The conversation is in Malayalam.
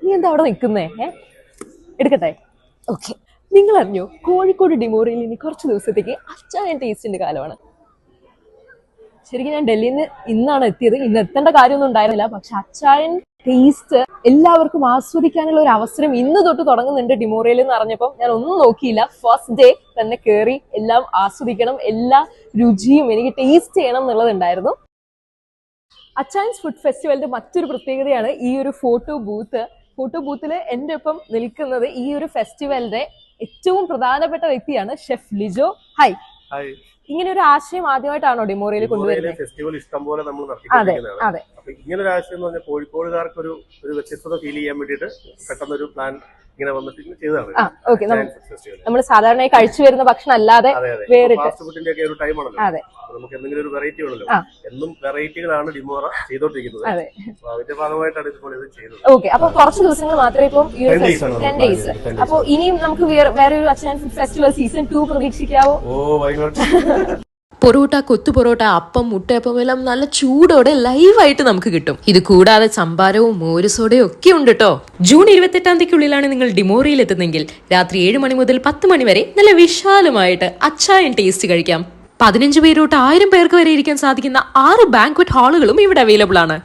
നീ എന്താ അവിടെ നിൽക്കുന്നേ? എടുക്കട്ടെ? ഓക്കെ. നിങ്ങൾ അറിഞ്ഞോ, കോഴിക്കോട് ഡിമോറിയിൽ ഇനി കുറച്ച് ദിവസത്തേക്ക് അച്ചായൻ ടേസ്റ്റിന്റെ കാലമാണ്. ശരിക്കും ഞാൻ ഡൽഹിയിൽ നിന്ന് ഇന്നാണ് എത്തിയത്. ഇന്ന് എത്തേണ്ട കാര്യമൊന്നും ഉണ്ടായിരുന്നില്ല. പക്ഷെ അച്ചായൻ ടേസ്റ്റ് എല്ലാവർക്കും ആസ്വദിക്കാനുള്ള ഒരു അവസരം ഇന്ന് തൊട്ട് തുടങ്ങുന്നുണ്ട് ഡിമോറിയൽ എന്ന് അറിഞ്ഞപ്പോൾ ഞാൻ ഒന്നും നോക്കിയില്ല. ഫസ്റ്റ് ഡേ തന്നെ കയറി എല്ലാം ആസ്വദിക്കണം, എല്ലാ രുചിയും എനിക്ക് ടേസ്റ്റ് ചെയ്യണം എന്നുള്ളതുണ്ടായിരുന്നു. അച്ചായൻസ് ഫുഡ് ഫെസ്റ്റിവലിന്റെ മറ്റൊരു പ്രത്യേകതയാണ് ഈ ഒരു ഫോട്ടോ ബൂത്ത്. ഫോട്ടോ ബൂത്തിൽ എൻ്റെ ഒപ്പം നിൽക്കുന്നത് ഈ ഒരു ഫെസ്റ്റിവലിന്റെ ഏറ്റവും പ്രധാനപ്പെട്ട വ്യക്തിയാണ് ഷെഫ് ലിജോ. ഹൈ. ഇങ്ങനെ ഒരു ആശയം ആദ്യമായിട്ടാണോ ഡിമോറിയയിൽ കൊണ്ടുവരുന്നത്? ഫെസ്റ്റിവൽ ഇഷ്ടംപോലെ നമ്മൾ അതെ അതെ. അപ്പൊ ഇങ്ങനെ ഒരു ആശയം എന്ന് പറഞ്ഞാൽ കോഴിക്കോടുകാർക്ക് ഒരു വ്യത്യസ്തത ഫീൽ ചെയ്യാൻ വേണ്ടിയിട്ട് പെട്ടെന്നൊരു പ്ലാൻ ഇങ്ങനെ വന്നിട്ട് ചെയ്തതാണ്. ഓക്കെ. നമ്മൾ സാധാരണയായി കഴിച്ചു വരുന്ന ഭക്ഷണം അല്ലാതെ വേറിട്ട് ഫാസ്റ്റ് ഫുഡിന്റെ ഒക്കെ ഒരു ടൈമാണല്ലോ. അതെ. നമുക്ക് എന്തെങ്കിലും ഒരു വെറൈറ്റി ഉള്ളല്ലോ. എന്നും വെറൈറ്റികളാണ് ഡിമോറ ചെയ്തോണ്ടിരിക്കുന്നത്. അതിന്റെ ഭാഗമായിട്ടാണ് ഇപ്പോൾ ഇത് ചെയ്യുന്നത്. ഓക്കെ. അപ്പൊ കുറച്ച് ദിവസങ്ങൾ മാത്രമേ ഇപ്പം 10 ഡേയ്സ്. അപ്പൊ ഇനിയും നമുക്ക് വേറെ ഒരു അച്ചായൻ ഫുഡ് ഫെസ്റ്റിവൽ സീസൺ 2 പ്രതീക്ഷിക്കാവോ? പൊറോട്ട, കൊത്തു പൊറോട്ട, അപ്പം, മുട്ടയപ്പം എല്ലാം നല്ല ചൂടോടെ ലൈവായിട്ട് നമുക്ക് കിട്ടും. ഇത് കൂടാതെ ചമ്പാരവും മോരുസോടയും ഒക്കെ ഉണ്ട് കേട്ടോ. ജൂൺ 28-ാം തീയതിക്കുള്ളിലാണ് നിങ്ങൾ ഡിമോറിയിൽ എത്തുന്നെങ്കിൽ രാത്രി 7 മണി മുതൽ 10 മണി വരെ നല്ല വിശാലമായിട്ട് അച്ചായൻ ടേസ്റ്റ് കഴിക്കാം. 15 പേരോട്ട് 1000 പേർക്ക് വരെ ഇരിക്കാൻ സാധിക്കുന്ന 6 ബാങ്ക്വറ്റ് ഹാളുകളും ഇവിടെ അവൈലബിൾ ആണ്.